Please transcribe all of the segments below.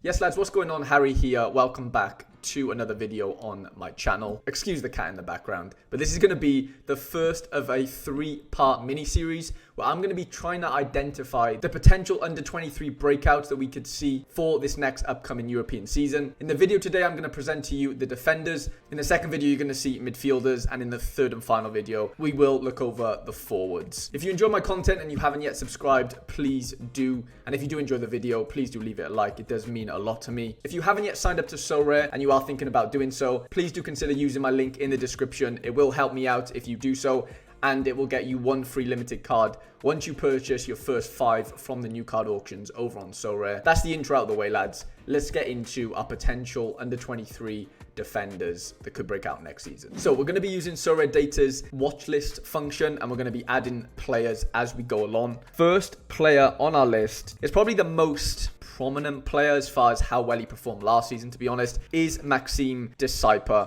Yes lads, what's going on? Harry here. Welcome back to another video on my channel. Excuse the cat in the background, but this is going to be the first of a 3-part mini-series where I'm going to be trying to identify the potential under-23 breakouts that we could see for this next upcoming European season. In the video today, I'm going to present to you the defenders. In the second video, you're going to see midfielders, and in the third and final video, we will look over the forwards. If you enjoy my content and you haven't yet subscribed, please do. And if you do enjoy the video, please do leave it a like. It does mean a lot to me. If you haven't yet signed up to Sorare and you are thinking about doing so, please do consider using my link in the description. It will help me out if you do so, and it will get you one free limited card once you purchase your first 5 from the new card auctions over on Sorare. That's the intro out of the way, lads. Let's get into our potential under-23 defenders that could break out next season. So we're going to be using Sorare Data's watch list function, and we're going to be adding players as we go along. First player on our list is probably the most prominent player as far as how well he performed last season, to be honest, is Maxine.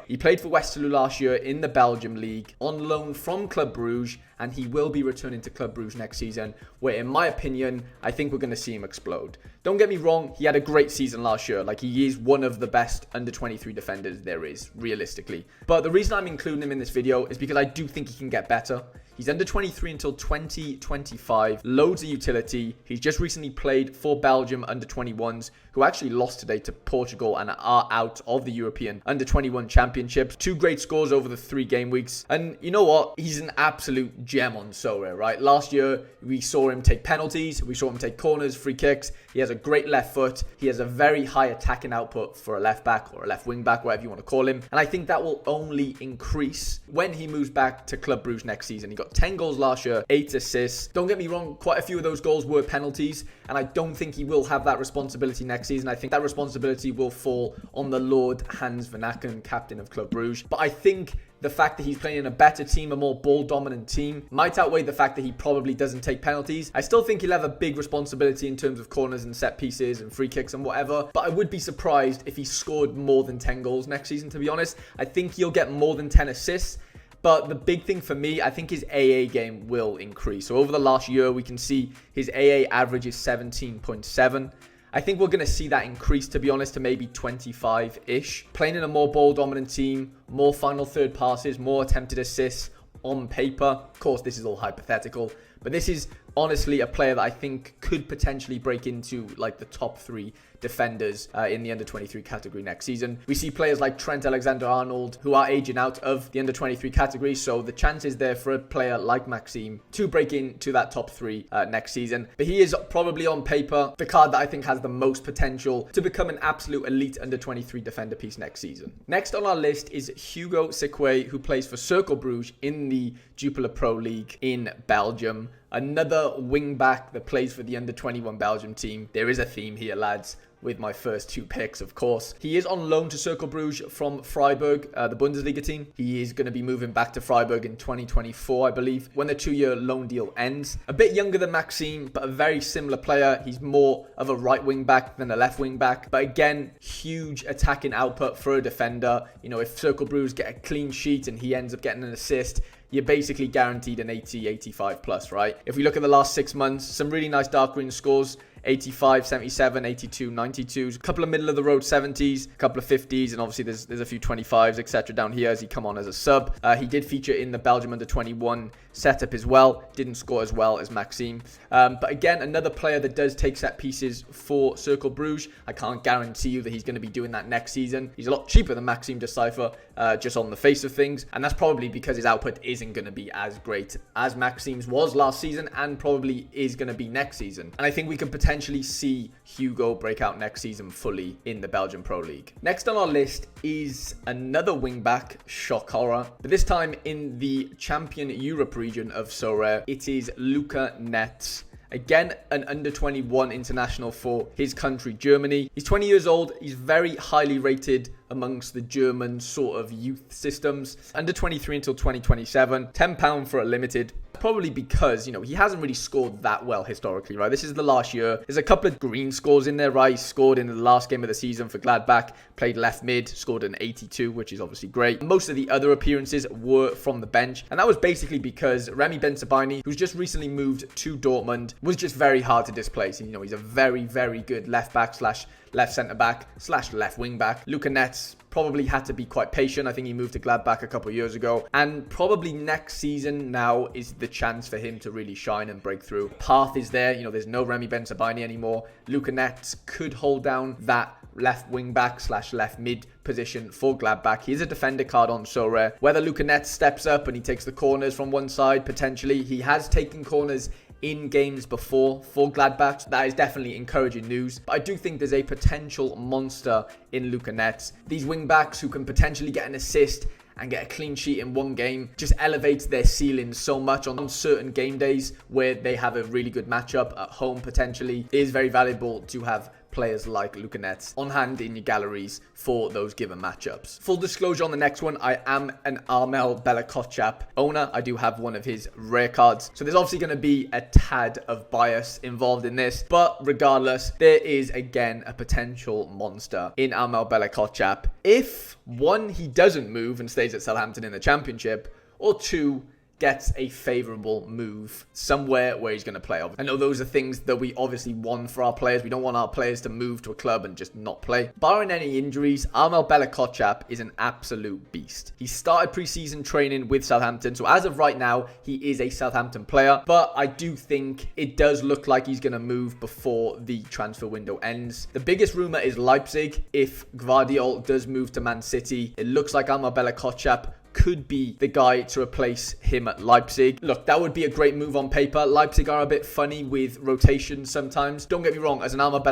He played for Westerlo last year in the Belgium League on loan from Club Brugge, and he will be returning to Club Brugge next season, where in my opinion, I think we're going to see him explode. Don't get me wrong, he had a great season last year. Like, he is one of the best under-23 defenders there is, realistically. But the reason I'm including him in this video is because I do think he can get better. He's under 23 until 2025, loads of utility. He's just recently played for Belgium under 21s, who actually lost today to Portugal and are out of the European under 21 championships. 2 great scores over the 3 game weeks. And you know what? He's an absolute gem on Sorare, right? Last year, we saw him take penalties. We saw him take corners, free kicks. He has a great left foot. He has a very high attacking output for a left back or a left wing back, whatever you want to call him. And I think that will only increase when he moves back to Club Brugge next season. He got 10 goals last year, 8 assists. Don't get me wrong, quite a few of those goals were penalties, and I don't think he will have that responsibility next season. I think that responsibility will fall on the Lord Hans Van Aken, captain of Club Brugge. But I think the fact that he's playing in a better team, a more ball-dominant team, might outweigh the fact that he probably doesn't take penalties. I still think he'll have a big responsibility in terms of corners and set pieces and free kicks and whatever, but I would be surprised if he scored more than 10 goals next season, to be honest. I think he'll get more than 10 assists. But the big thing for me, I think his AA game will increase. So over the last year, we can see his AA average is 17.7. I think we're going to see that increase, to be honest, to maybe 25-ish. Playing in a more ball-dominant team, more final third passes, more attempted assists on paper. Of course, this is all hypothetical, but this is honestly a player that I think could potentially break into like the top 3 defenders in the under-23 category next season. We see players like Trent Alexander-Arnold who are aging out of the under-23 category, so the chance is there for a player like Maxime to break into that top 3 next season. But he is probably on paper the card that I think has the most potential to become an absolute elite under-23 defender piece next season. Next on our list is Hugo, who plays for Cercle Brugge in the Jupiler Pro League in Belgium. Another wing back that plays for the under-21 Belgium team. There is a theme here, lads, with my first 2 picks, of course. He is on loan to Cercle Brugge from Freiburg, the Bundesliga team. He is going to be moving back to Freiburg in 2024, I believe, when the 2-year loan deal ends. A bit younger than Maxime, but a very similar player. He's more of a right wing back than a left wing back. But again, huge attacking output for a defender. You know, if Cercle Brugge get a clean sheet and he ends up getting an assist, you're basically guaranteed an 80, 85 plus, right? If we look at the last 6 months, some really nice dark green scores. 85, 77, 82, 92s, a couple of middle of the road 70s, a couple of 50s, and obviously there's a few 25s, etc. down here as he come on as a sub. He did feature in the Belgium under 21 setup as well. Didn't score as well as Maxime. But again, another player that does take set pieces for Cercle Brugge. I can't guarantee you that he's going to be doing that next season. He's a lot cheaper than Maxime Decipher, just on the face of things, and that's probably because his output isn't going to be as great as Maxime's was last season, and probably is going to be next season. And I think we could potentially see Hugo break out next season fully in the Belgian Pro League. Next on our list is another wingback, shock horror, but this time in the Champion Europe region of Sorare. It is Luca. Again, an under-21 international for his country, Germany. He's 20 years old. He's very highly rated amongst the German sort of youth systems. Under 23 until 2027. £10 for a limited. Probably because, you know, he hasn't really scored that well historically, right? This is the last year. There's a couple of green scores in there, right? He scored in the last game of the season for Gladbach, played left mid, scored an 82, which is obviously great. Most of the other appearances were from the bench, and that was basically because Remy Bensebaini, who's just recently moved to Dortmund, was just very hard to displace. You know, he's a very, very good left back slash left centre-back / left wing-back. Luca probably had to be quite patient. I think he moved to Gladbach a couple of years ago. And probably next season now is the chance for him to really shine and break through. Path is there. You know, there's no Remy Bensebaini anymore. Luca could hold down that left wing back / left mid position for Gladbach. He's a defender card on Sorare. Whether Luca steps up and he takes the corners from one side, potentially. He has taken corners in games before for Gladbach. That is definitely encouraging news. But I do think there's a potential monster in Luca. These wing backs who can potentially get an assist and get a clean sheet in one game just elevates their ceiling so much on certain game days where they have a really good matchup at home. Potentially it is very valuable to have players like Luca on hand in your galleries for those given matchups. Full disclosure on the next one, I am an Armel owner. I do have one of his rare cards. So there's obviously going to be a tad of bias involved in this. But regardless, there is again a potential monster in Armel if one, he doesn't move and stays at Southampton in the Championship, or two, gets a favourable move somewhere where he's going to play. I know those are things that we obviously want for our players. We don't want our players to move to a club and just not play. Barring any injuries, Armel is an absolute beast. He started pre-season training with Southampton, so as of right now, he is a Southampton player, but I do think it does look like he's going to move before the transfer window ends. The biggest rumour is Leipzig. If Gvardiol does move to Man City, it looks like Armel could be the guy to replace him at Leipzig. Look, that would be a great move on paper. Leipzig are a bit funny with rotation sometimes. Don't get me wrong, as an Armel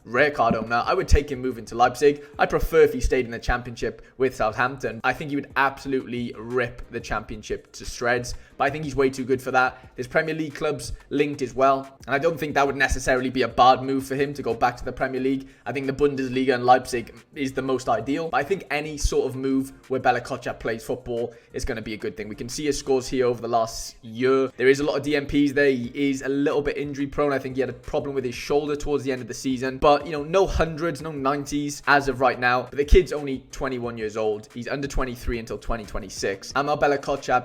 rare card owner, I would take him moving to Leipzig. I prefer if he stayed in the Championship with Southampton. I think he would absolutely rip the Championship to shreds, but I think he's way too good for that. There's Premier League clubs linked as well, and I don't think that would necessarily be a bad move for him to go back to the Premier League. I think the Bundesliga and Leipzig is the most ideal, but I think any sort of move where plays football is going to be a good thing. We can see his scores here over the last year. There is a lot of DMPs there. He is a little bit injury prone. I think he had a problem with his shoulder towards the end of the season, but you know, no hundreds, no 90s as of right now. But the kid's only 21 years old. He's under 23 until 2026. Armel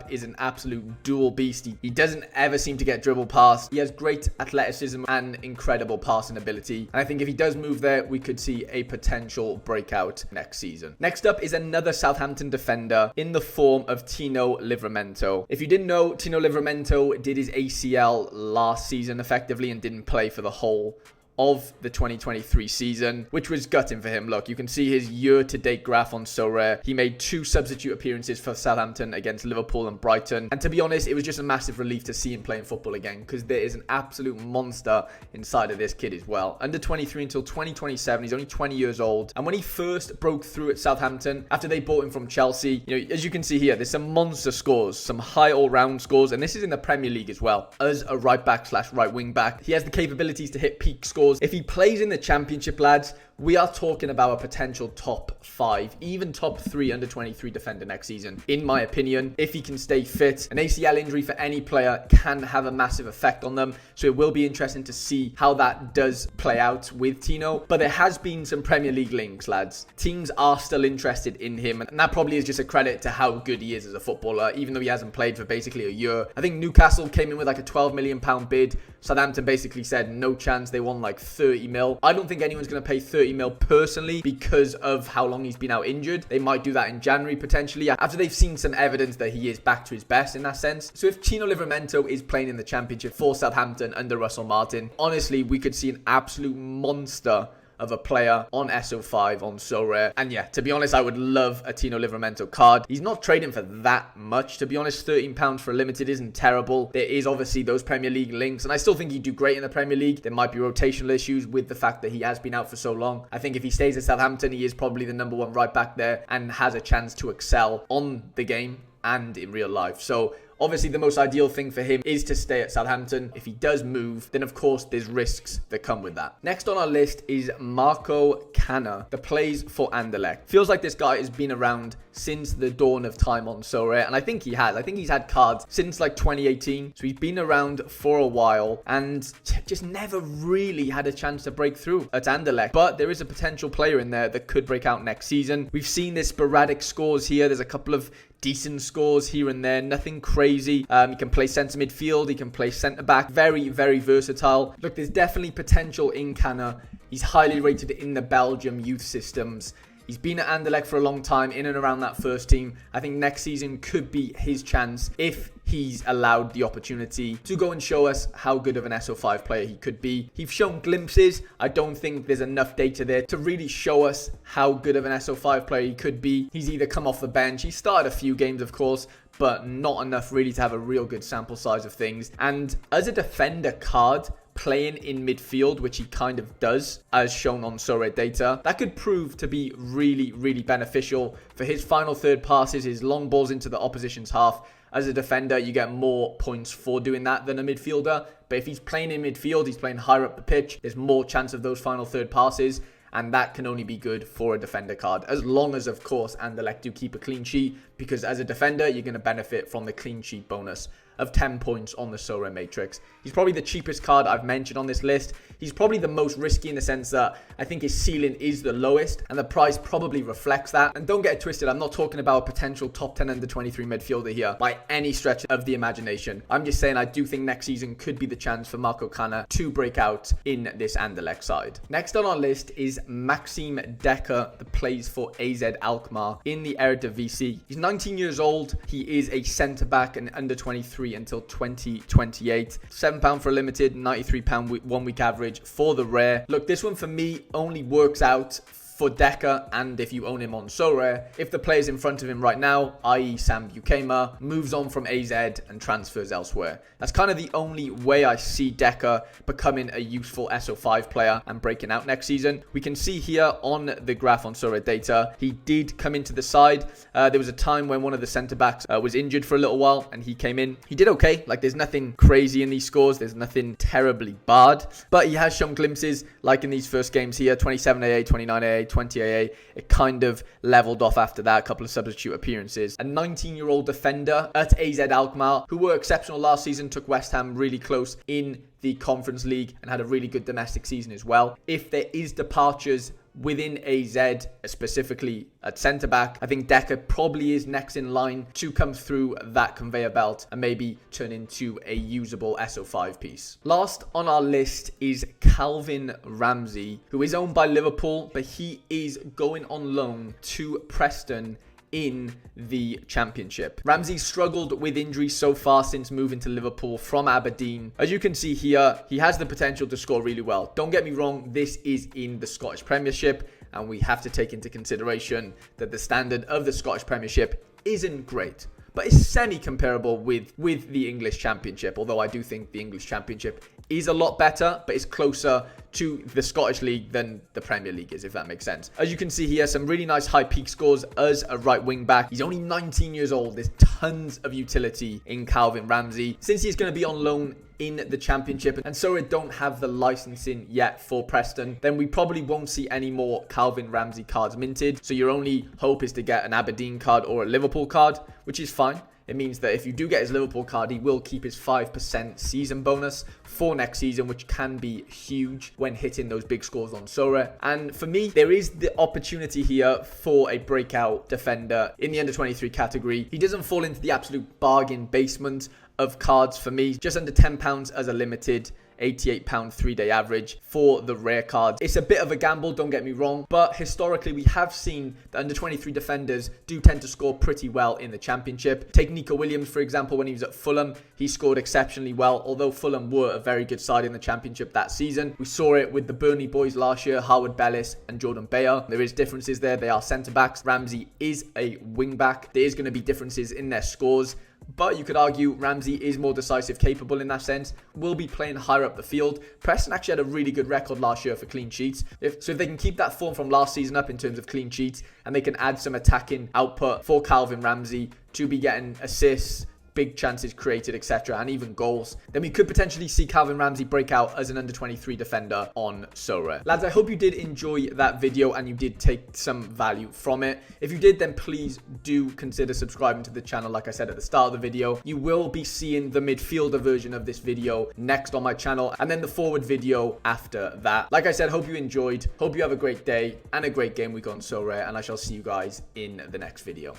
is an absolute dual beast. He doesn't ever seem to get dribbled past. He has great athleticism and incredible passing ability. And I think if he does move there, we could see a potential breakout next season. Next up is another Southampton defender in the form of Tino Livramento. If you didn't know, Tino Livramento did his ACL last season effectively and didn't play for the whole of the 2023 season, which was gutting for him. Look, you can see his year-to-date graph on Sorare. He made 2 substitute appearances for Southampton against Liverpool and Brighton. And to be honest, it was just a massive relief to see him playing football again, because there is an absolute monster inside of this kid as well. Under 23 until 2027. He's only 20 years old. And when he first broke through at Southampton, after they bought him from Chelsea, you know, as you can see here, there's some monster scores, some high all-round scores, and this is in the Premier League as well. As a right back / right wing back, he has the capabilities to hit peak scores. If he plays in the Championship, lads, we are talking about a potential top 5, even top 3 under 23 defender next season, in my opinion, if he can stay fit. An ACL injury for any player can have a massive effect on them, so it will be interesting to see how that does play out with Tino. But there has been some Premier League links, lads. Teams are still interested in him, and that probably is just a credit to how good he is as a footballer, even though he hasn't played for basically a year. I think Newcastle came in with like a £12 million bid. Southampton basically said no chance. They won like 30 mil. I don't think anyone's going to pay 30 mil personally because of how long he's been out injured. They might do that in January potentially, after they've seen some evidence that he is back to his best in that sense. So if Tino Livramento is playing in the Championship for Southampton under Russell Martin, honestly, we could see an absolute monster of a player on SO5 on Sorare. And yeah, to be honest, I would love a Tino Livramento card. He's not trading for that much, to be honest. £13 for a limited isn't terrible. There is obviously those Premier League links, and I still think he'd do great in the Premier League. There might be rotational issues with the fact that he has been out for so long. I think if he stays at Southampton, he is probably the #1 right back there and has a chance to excel on the game and in real life. So obviously, the most ideal thing for him is to stay at Southampton. If he does move, then of course there's risks that come with that. Next on our list is Marco Canna, that plays for Anderlecht. Feels like this guy has been around since the dawn of time on Sorare, and I think he has. I think he's had cards since like 2018, so he's been around for a while and just never really had a chance to break through at Anderlecht. But there is a potential player in there that could break out next season. We've seen this sporadic scores here. There's a couple of decent scores here and there, nothing crazy. He can play centre midfield, he can play centre back, very, very versatile. Look, there's definitely potential in Canna. He's highly rated in the Belgium youth systems. He's been at Anderlecht for a long time, in and around that first team. I think next season could be his chance if he's allowed the opportunity to go and show us how good of an SO5 player he could be. He's shown glimpses. I don't think there's enough data there to really show us how good of an SO5 player he could be. He's either come off the bench, he started a few games of course, but not enough really to have a real good sample size of things. And as a defender card, playing in midfield, which he kind of does, as shown on Sorare data, that could prove to be really beneficial for his final third passes, his long balls into the opposition's half. As a defender, you get more points for doing that than a midfielder. But if he's playing in midfield, he's playing higher up the pitch, there's more chance of those final third passes. And that can only be good for a defender card, as long as, of course, Anderlecht do keep a clean sheet, because as a defender, you're going to benefit from the clean sheet bonus of 10 points on the Sorare matrix. He's probably the cheapest card I've mentioned on this list. He's probably the most risky in the sense that I think his ceiling is the lowest, and the price probably reflects that. And don't get it twisted, I'm not talking about a potential top 10 under 23 midfielder here by any stretch of the imagination. I'm just saying I do think next season could be the chance for Marco Canna to break out in this Anderlecht side. Next on our list is Maxime Dekker, that plays for AZ Alkmaar in the Eredivisie. He's 19 years old. He is a centre-back and under 23 until 2028. £7 for a limited, £93 1 week average for the rare. Look, this one for me only works out for Dekker, and if you own him on Sorare, if the players in front of him right now, i.e. Sam Bukema, moves on from AZ and transfers elsewhere. That's kind of the only way I see Dekker becoming a useful SO5 player and breaking out next season. We can see here on the graph on Sorare data, he did come into the side. There was a time when one of the centre-backs was injured for a little while, and he came in. He did okay. Like, there's nothing crazy in these scores. There's nothing terribly bad, but he has shown glimpses, like in these first games here, 27 AA, 29 AA, 20 AA. It kind of leveled off after that, a couple of substitute appearances. A 19-year-old defender at AZ Alkmaar, who were exceptional last season, took West Ham really close in the Conference League and had a really good domestic season as well. If there is departures within AZ, specifically at centre-back, I think Dekker probably is next in line to come through that conveyor belt and maybe turn into a usable SO5 piece. Last on our list is Calvin Ramsay, who is owned by Liverpool, but he is going on loan to Preston in the Championship. Ramsay struggled with injuries so far since moving to Liverpool from Aberdeen. As you can see here, he has the potential to score really well. Don't get me wrong, this is in the Scottish Premiership, and we have to take into consideration that the standard of the Scottish Premiership isn't great, but it's semi-comparable with the English Championship, although I do think the English Championship is a lot better, but it's closer to the Scottish League than the Premier League is, if that makes sense. As you can see here, some really nice high peak scores as a right wing back. He's only 19 years old. There's tons of utility in Calvin Ramsay. Since he's going to be on loan in the Championship, and Sorare don't have the licensing yet for Preston, then we probably won't see any more Calvin Ramsay cards minted. So your only hope is to get an Aberdeen card or a Liverpool card, which is fine. It means that if you do get his Liverpool card, he will keep his 5% season bonus for next season, which can be huge when hitting those big scores on Sorare. And for me, there is the opportunity here for a breakout defender in the under 23 category. He doesn't fall into the absolute bargain basement of cards for me. Just under £10 as a limited, £88 3-day average for the rare cards. It's a bit of a gamble, don't get me wrong, but historically we have seen the under 23 defenders do tend to score pretty well in the Championship. Take Nico Williams, for example, when he was at Fulham, he scored exceptionally well, although Fulham were a very good side in the Championship that season. We saw it with the Burnley boys last year, Howard Bellis and Jordan Bayer. There is differences there. They are centre-backs. Ramsay is a wing-back. There is going to be differences in their scores, but you could argue Ramsay is more decisive capable in that sense, will be playing higher up the field. Preston actually had a really good record last year for clean sheets. If they can keep that form from last season up in terms of clean sheets, and they can add some attacking output for Calvin Ramsay to be getting assists, big chances created, etc., and even goals, then we could potentially see Calvin Ramsay break out as an under 23 defender on Sorare. Lads, I hope you did enjoy that video and you did take some value from it. If you did, then please do consider subscribing to the channel. Like I said at the start of the video, you will be seeing the midfielder version of this video next on my channel, and then the forward video after that. Like I said, hope you enjoyed, hope you have a great day and a great game week on Sorare, and I shall see you guys in the next video.